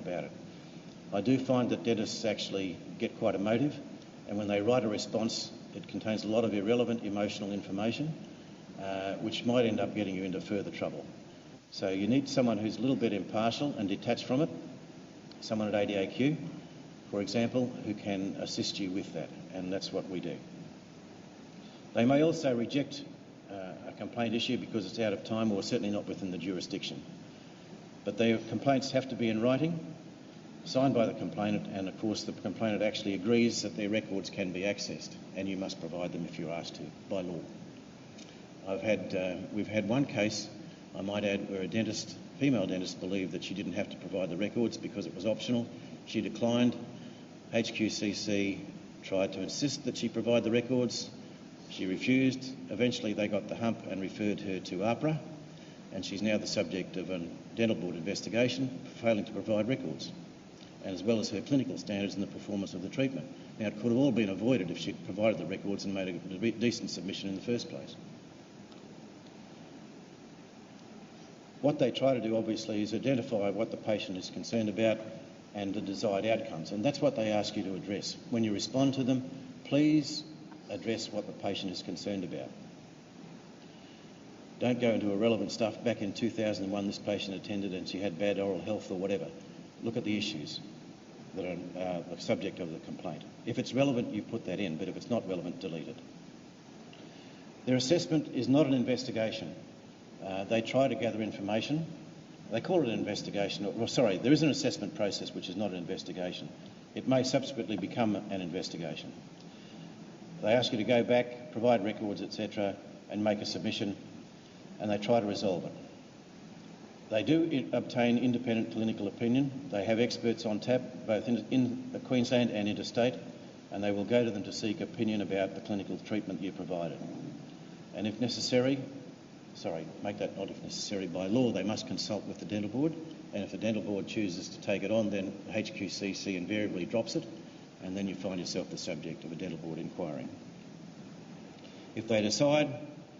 about it. I do find that dentists actually get quite emotive, and when they write a response, it contains a lot of irrelevant emotional information, which might end up getting you into further trouble. So you need someone who's a little bit impartial and detached from it, someone at ADAQ, for example, who can assist you with that, and that's what we do. They may also reject a complaint issue because it's out of time or certainly not within the jurisdiction. But their complaints have to be in writing, signed by the complainant, and of course the complainant actually agrees that their records can be accessed, and you must provide them if you're asked to, by law. We've had one case, I might add, where a female dentist believed that she didn't have to provide the records because it was optional. She declined. HQCC tried to insist that she provide the records. She refused. Eventually they got the hump and referred her to APRA, and she's now the subject of a dental board investigation for failing to provide records, and as well as her clinical standards and the performance of the treatment. Now, it could have all been avoided if she'd provided the records and made a decent submission in the first place. What they try to do, obviously, is identify what the patient is concerned about and the desired outcomes, and that's what they ask you to address. When you respond to them, please address what the patient is concerned about. Don't go into irrelevant stuff. Back in 2001, this patient attended and she had bad oral health or whatever. Look at the issues that are the subject of the complaint. If it's relevant, you put that in, but if it's not relevant, delete it. Their assessment is not an investigation. They try to gather information. They call it an investigation. There is an assessment process which is not an investigation. It may subsequently become an investigation. They ask you to go back, provide records, etc., and make a submission, and they try to resolve it. They do obtain independent clinical opinion. They have experts on tap, both in Queensland and interstate, and they will go to them to seek opinion about the clinical treatment you provided. And if necessary, by law, they must consult with the dental board, and if the dental board chooses to take it on, then HQCC invariably drops it, and then you find yourself the subject of a dental board inquiry. If they decide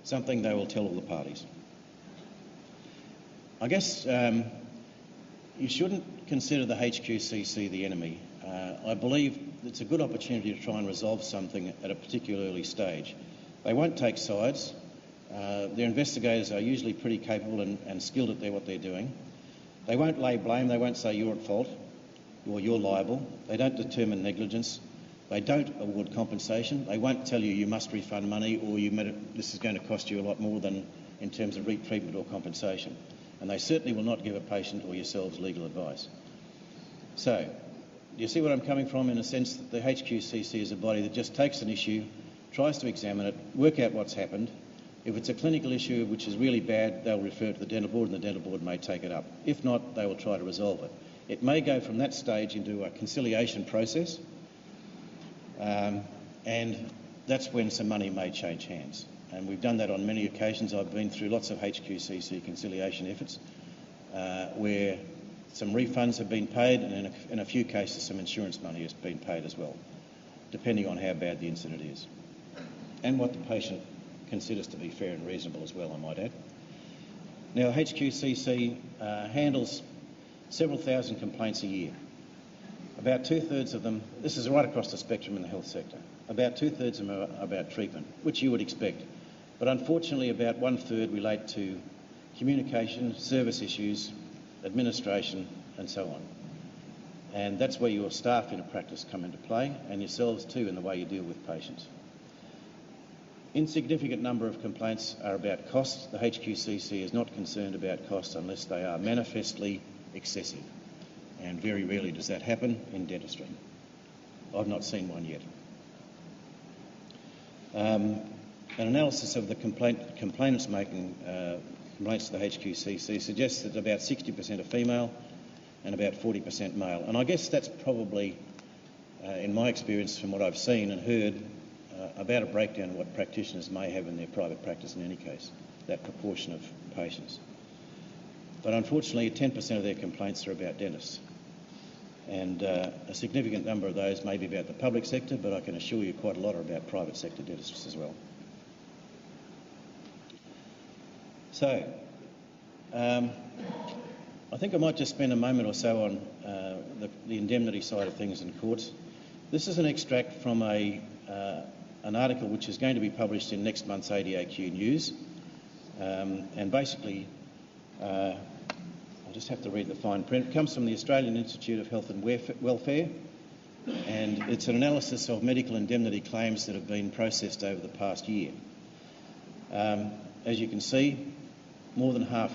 something, they will tell all the parties. I guess you shouldn't consider the HQCC the enemy. I believe it's a good opportunity to try and resolve something at a particularly early stage. They won't take sides. Their investigators are usually pretty capable and skilled at what they're doing. They won't lay blame. They won't say you're at fault or you're liable. They don't determine negligence. They don't award compensation. They won't tell you you must refund money or this is going to cost you a lot more than in terms of retreatment or compensation. And they certainly will not give a patient or yourselves legal advice. So, do you see where I'm coming from, in a sense that the HQCC is a body that just takes an issue, tries to examine it, work out what's happened. If it's a clinical issue which is really bad, they'll refer it to the dental board and the dental board may take it up. If not, they will try to resolve it. It may go from that stage into a conciliation process, and that's when some money may change hands. And we've done that on many occasions. I've been through lots of HQCC conciliation efforts where some refunds have been paid, and in a few cases some insurance money has been paid as well, depending on how bad the incident is and what the patient considers to be fair and reasonable as well, I might add. Now, HQCC handles several thousand complaints a year. About two-thirds of them, this is right across the spectrum in the health sector, about two-thirds of them are about treatment, which you would expect. But unfortunately, about one-third relate to communication, service issues, administration, and so on. And that's where your staff in a practice come into play, and yourselves too in the way you deal with patients. Insignificant number of complaints are about costs. The HQCC is not concerned about costs unless they are manifestly excessive. And very rarely does that happen in dentistry. I've not seen one yet. An analysis of the complainants making complaints to the HQCC suggests that about 60% are female and about 40% male. And I guess that's probably, in my experience from what I've seen and heard, about a breakdown of what practitioners may have in their private practice in any case, that proportion of patients. But unfortunately, 10% of their complaints are about dentists. And a significant number of those may be about the public sector, but I can assure you quite a lot are about private sector dentists as well. So, I think I might just spend a moment or so on the indemnity side of things in courts. This is an extract from an article which is going to be published in next month's ADAQ News. And basically, I'll just have to read the fine print. It comes from the Australian Institute of Health and Welfare, and it's an analysis of medical indemnity claims that have been processed over the past year. As you can see, more than half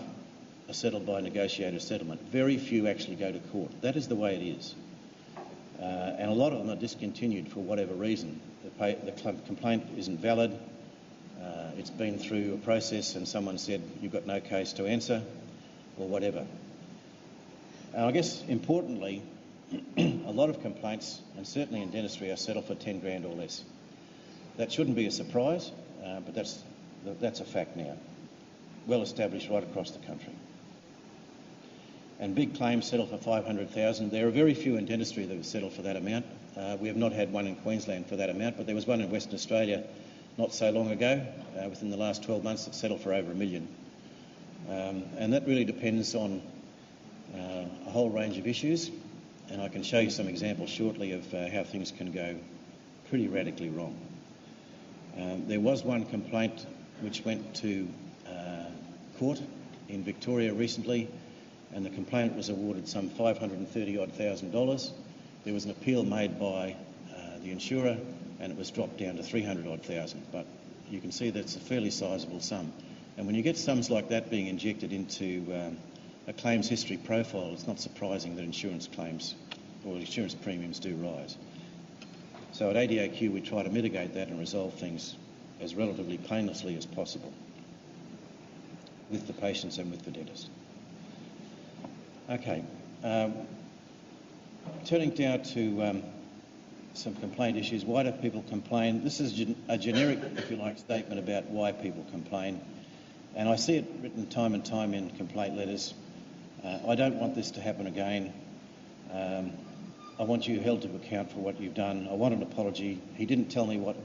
are settled by negotiated settlement. Very few actually go to court. That is the way it is. And a lot of them are discontinued for whatever reason. The complaint isn't valid, it's been through a process and someone said you've got no case to answer, or whatever. And I guess importantly, a lot of complaints, and certainly in dentistry, are settled for 10 grand or less. That shouldn't be a surprise, but that's a fact now. Well established right across the country. And big claims settle for 500,000. There are very few in dentistry that have settled for that amount. We have not had one in Queensland for that amount, but there was one in Western Australia not so long ago, within the last 12 months, that settled for over $1 million. And that really depends on a whole range of issues, and I can show you some examples shortly of how things can go pretty radically wrong. There was one complaint which went to court in Victoria recently, and the complainant was awarded some $530,000. There was an appeal made by the insurer, and it was dropped down to $300,000. But you can see that's a fairly sizable sum. And when you get sums like that being injected into a claims history profile, it's not surprising that insurance claims or insurance premiums do rise. So at ADAQ we try to mitigate that and resolve things as relatively painlessly as possible with the patients and with the dentist. Okay, turning now to some complaint issues. Why do people complain? This is a generic, if you like, statement about why people complain. And I see it written time and time in complaint letters. I don't want this to happen again. I want you held to account for what you've done. I want an apology. He didn't tell me what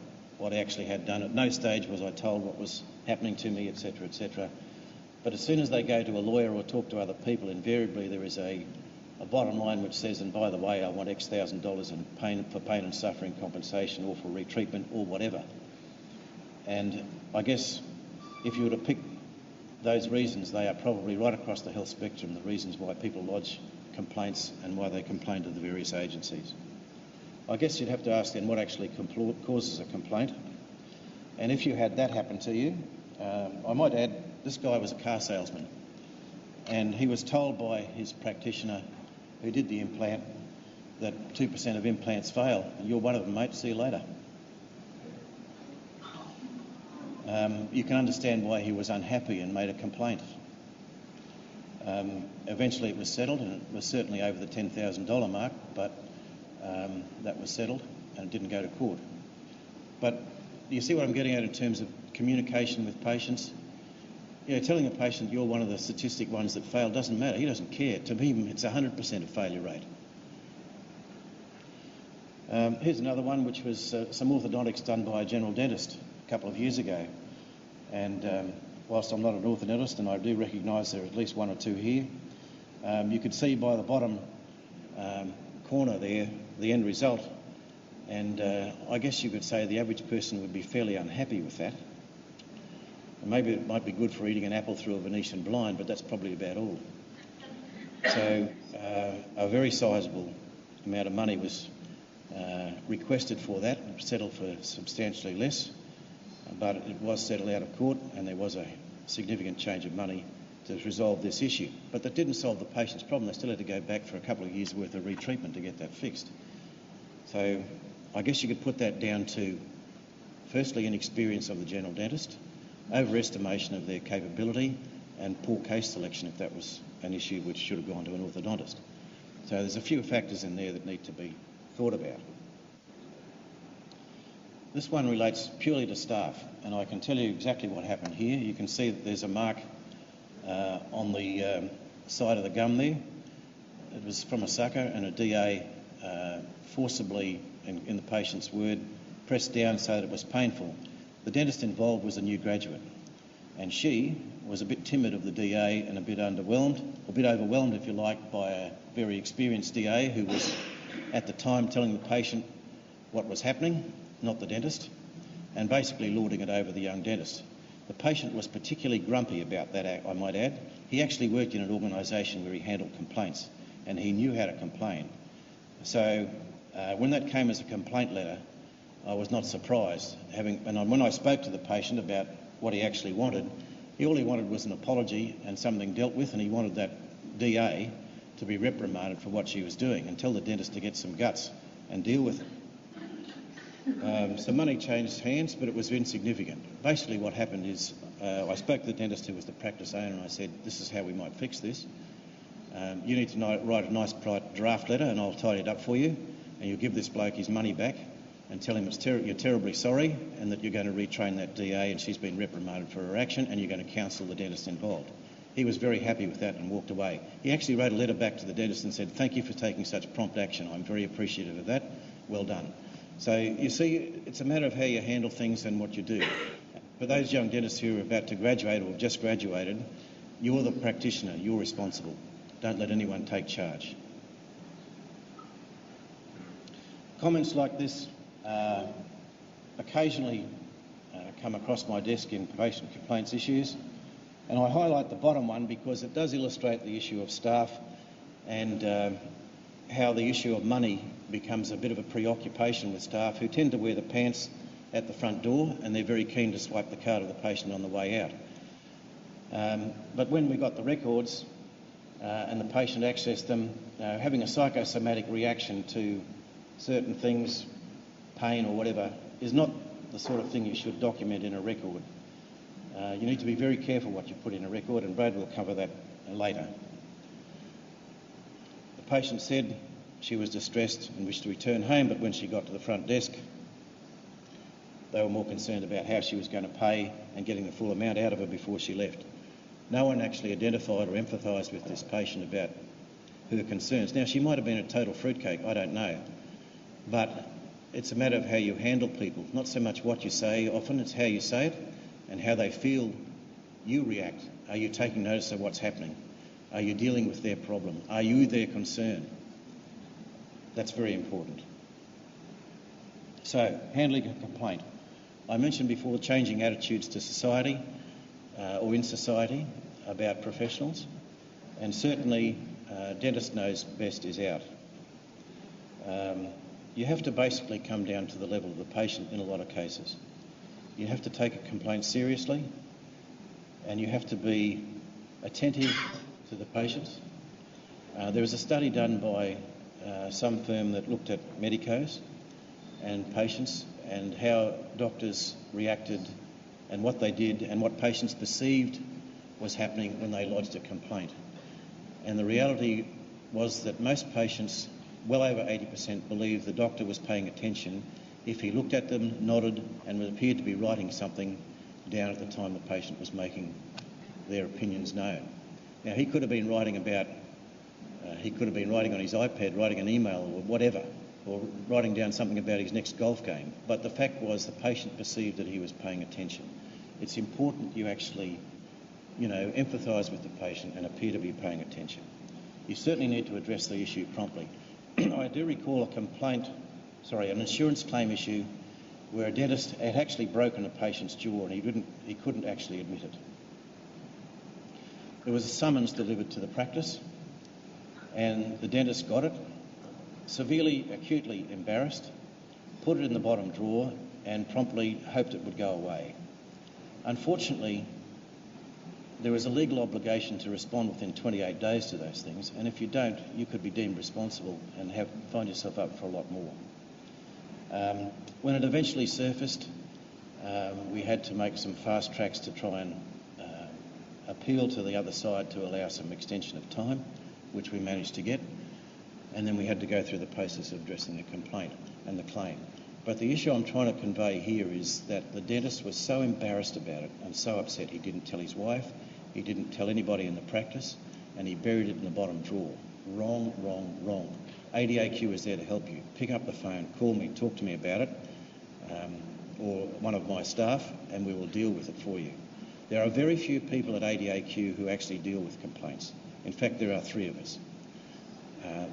I actually had done. At no stage was I told what was happening to me, etc., etc. But as soon as they go to a lawyer or talk to other people, invariably there is a bottom line which says, and by the way, I want X thousand dollars in pain and suffering compensation, or for retreatment, or whatever. And I guess if you were to pick those reasons, they are probably right across the health spectrum, the reasons why people lodge complaints and why they complain to the various agencies. I guess you'd have to ask then what actually causes a complaint. And if you had that happen to you, I might add, this guy was a car salesman, and he was told by his practitioner who did the implant that 2% of implants fail. And you're one of them, mate. See you later. You can understand why he was unhappy and made a complaint. Eventually it was settled, and it was certainly over the $10,000 mark, but that was settled and it didn't go to court. But you see what I'm getting at in terms of communication with patients? Yeah, telling a patient you're one of the statistic ones that failed doesn't matter. He doesn't care. To him, it's 100% of failure rate. Here's another one, which was some orthodontics done by a general dentist a couple of years ago. And whilst I'm not an orthodontist, and I do recognise there are at least one or two here, you could see by the bottom corner there the end result. And I guess you could say the average person would be fairly unhappy with that. And maybe it might be good for eating an apple through a Venetian blind, but that's probably about all. So a very sizable amount of money was requested for that, settled for substantially less, but it was settled out of court, and there was a significant change of money to resolve this issue. But that didn't solve the patient's problem. They still had to go back for a couple of years' worth of retreatment to get that fixed. So I guess you could put that down to, firstly, inexperience of the general dentist, overestimation of their capability, and poor case selection if that was an issue which should have gone to an orthodontist. So there's a few factors in there that need to be thought about. This one relates purely to staff, and I can tell you exactly what happened here. You can see that there's a mark on the side of the gum there. It was from a sucker, and a DA forcibly, in the patient's word, pressed down so that it was painful. The dentist involved was a new graduate, and she was a bit timid of the DA and a bit overwhelmed, if you like, by a very experienced DA who was at the time telling the patient what was happening, not the dentist, and basically lording it over the young dentist. The patient was particularly grumpy about that, I might add. He actually worked in an organisation where he handled complaints, and he knew how to complain. So when that came as a complaint letter, I was not surprised. When I spoke to the patient about what he actually wanted, all he wanted was an apology and something dealt with, and he wanted that DA to be reprimanded for what she was doing and tell the dentist to get some guts and deal with it. So money changed hands, but it was insignificant. Basically what happened is I spoke to the dentist who was the practice owner, and I said, this is how we might fix this. You need to write a nice draft letter and I'll tidy it up for you, and you'll give this bloke his money back and tell him you're terribly sorry and that you're going to retrain that DA and she's been reprimanded for her action, and you're going to counsel the dentist involved. He was very happy with that and walked away. He actually wrote a letter back to the dentist and said, thank you for taking such prompt action. I'm very appreciative of that. Well done. So you see, it's a matter of how you handle things and what you do. For those young dentists who are about to graduate or have just graduated, you're the practitioner, you're responsible. Don't let anyone take charge. Comments like this occasionally come across my desk in patient complaints issues, and I highlight the bottom one because it does illustrate the issue of staff and how the issue of money becomes a bit of a preoccupation with staff who tend to wear the pants at the front door, and they're very keen to swipe the card of the patient on the way out. But when we got the records and the patient accessed them, having a psychosomatic reaction to certain things, pain or whatever, is not the sort of thing you should document in a record. You need to be very careful what you put in a record, and Brad will cover that later. The patient said she was distressed and wished to return home, but when she got to the front desk, they were more concerned about how she was going to pay and getting the full amount out of her before she left. No one actually identified or empathised with this patient about her concerns. Now, she might have been a total fruitcake, I don't know, but it's a matter of how you handle people, not so much what you say. Often it's how you say it and how they feel you react. Are you taking notice of what's happening? Are you dealing with their problem? Are you their concern? That's very important. So, handling a complaint. I mentioned before changing attitudes to society or in society about professionals, and certainly dentist knows best is out. You have to basically come down to the level of the patient in a lot of cases. You have to take a complaint seriously, and you have to be attentive to the patients. There was a study done by some firm that looked at medicos and patients and how doctors reacted and what they did and what patients perceived was happening when they lodged a complaint. And the reality was that most patients, well over 80%, believed the doctor was paying attention if he looked at them, nodded, and appeared to be writing something down at the time the patient was making their opinions known. Now, he could have been writing on his iPad, writing an email or whatever, or writing down something about his next golf game. But the fact was the patient perceived that he was paying attention. It's important you actually, empathise with the patient and appear to be paying attention. You certainly need to address the issue promptly. I do recall an insurance claim issue where a dentist had actually broken a patient's jaw and he couldn't actually admit it. There was a summons delivered to the practice and the dentist got it, severely, acutely embarrassed, put it in the bottom drawer and promptly hoped it would go away. Unfortunately, there is a legal obligation to respond within 28 days to those things, and if you don't, you could be deemed responsible and find yourself up for a lot more. When it eventually surfaced, we had to make some fast tracks to try and appeal to the other side to allow some extension of time, which we managed to get, and then we had to go through the process of addressing the complaint and the claim. But the issue I'm trying to convey here is that the dentist was so embarrassed about it and so upset he didn't tell his wife, he didn't tell anybody in the practice, and he buried it in the bottom drawer. Wrong, wrong, wrong. ADAQ is there to help you. Pick up the phone, call me, talk to me about it, or one of my staff, and we will deal with it for you. There are very few people at ADAQ who actually deal with complaints. In fact, there are three of us.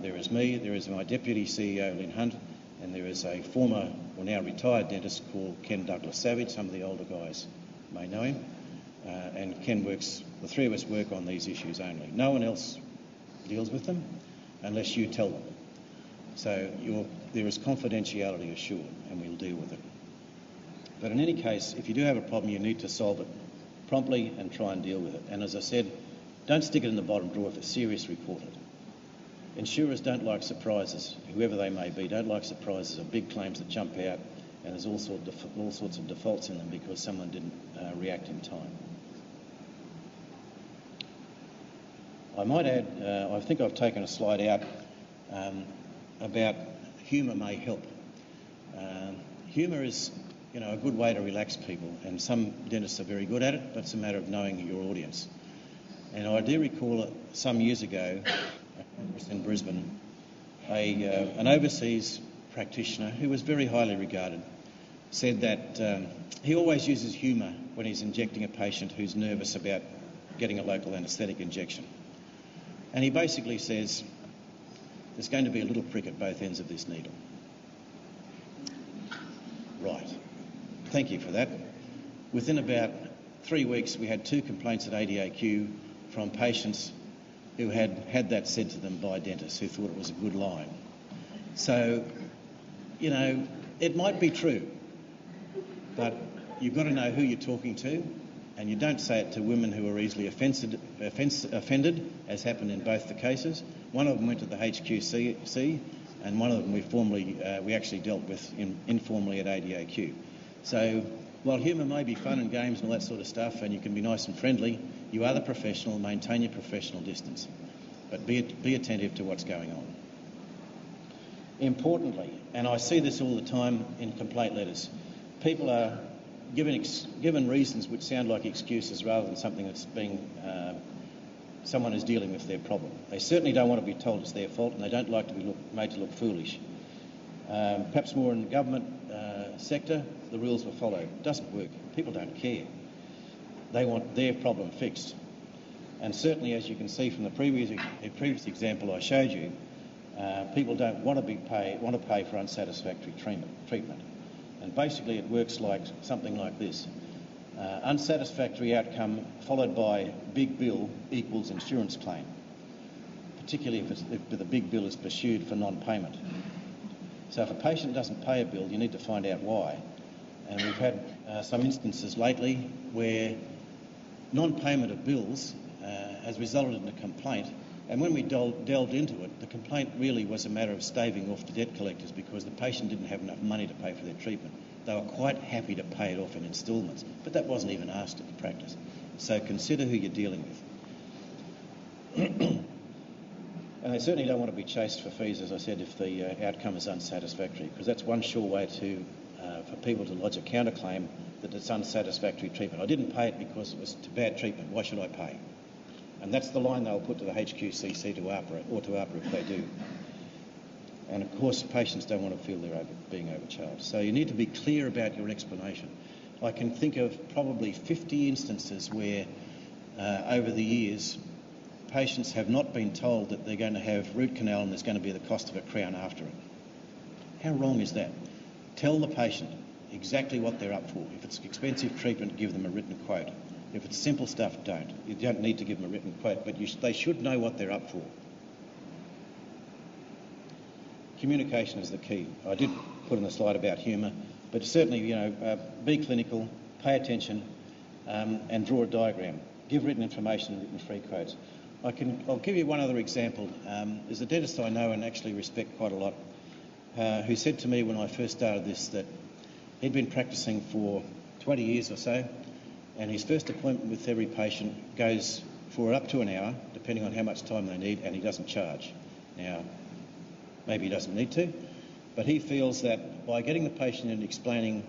There is me, there is my Deputy CEO, Lynn Hunt, and there is a former, or now retired dentist called Ken Douglas Savage. Some of the older guys may know him. And Ken works, the three of us work on these issues only. No one else deals with them unless you tell them. So there is confidentiality assured, and we'll deal with it. But in any case, if you do have a problem, you need to solve it promptly and try and deal with it. And as I said, don't stick it in the bottom drawer. If it's serious, report it. Insurers don't like surprises, whoever they may be, don't like surprises or big claims that jump out, and there's all sorts of defaults in them because someone didn't react in time. I might add, I think I've taken a slide out about humour may help. Humour is, a good way to relax people, and some dentists are very good at it, but it's a matter of knowing your audience. And I do recall some years ago, in Brisbane, an overseas practitioner who was very highly regarded said that he always uses humour when he's injecting a patient who's nervous about getting a local anaesthetic injection. And he basically says, there's going to be a little prick at both ends of this needle. Right. Thank you for that. Within about 3 weeks, we had 2 complaints at ADAQ from patients who had that said to them by dentists who thought it was a good line. So, it might be true, but you've got to know who you're talking to, and you don't say it to women who are easily offended, as happened in both the cases. One of them went to the HQCC, and one of them we actually dealt with informally at ADAQ. So while humour may be fun and games and all that sort of stuff, and you can be nice and friendly, you are the professional, maintain your professional distance. But be attentive to what's going on. Importantly, and I see this all the time in complaint letters, people are given reasons which sound like excuses rather than something that's someone is dealing with their problem. They certainly don't want to be told it's their fault, and they don't like to be made to look foolish. Perhaps more in the government sector, the rules were followed. It doesn't work. People don't care. They want their problem fixed. And certainly, as you can see from the previous example I showed you, people don't want to pay for unsatisfactory treatment. And basically, it works like something like this: unsatisfactory outcome followed by big bill equals insurance claim, particularly if the big bill is pursued for non-payment. So if a patient doesn't pay a bill, you need to find out why. And we've had some instances lately where non-payment of bills has resulted in a complaint, and when we delved into it, the complaint really was a matter of staving off the debt collectors because the patient didn't have enough money to pay for their treatment. They were quite happy to pay it off in instalments, but that wasn't even asked at the practice. So consider who you're dealing with. And they certainly don't want to be chased for fees, as I said, if the outcome is unsatisfactory, because that's one sure way for people to lodge a counterclaim that it's unsatisfactory treatment. I didn't pay it because it was bad treatment. Why should I pay? And that's the line they'll put to the HQCC to AHPRA, or to AHPRA if they do. And of course, patients don't want to feel they're being overcharged. So you need to be clear about your explanation. I can think of probably 50 instances where, over the years, patients have not been told that they're going to have root canal and there's going to be the cost of a crown after it. How wrong is that? Tell the patient exactly what they're up for. If it's expensive treatment, give them a written quote. If it's simple stuff, don't. You don't need to give them a written quote, but they should know what they're up for. Communication is the key. I did put in the slide about humour, but certainly, be clinical, pay attention, and draw a diagram. Give written information and written free quotes. I'll give you one other example. There's a dentist I know and actually respect quite a lot, who said to me when I first started this that he'd been practising for 20 years or so, and his first appointment with every patient goes for up to an hour, depending on how much time they need, and he doesn't charge. Now, maybe he doesn't need to, but he feels that by getting the patient in and explaining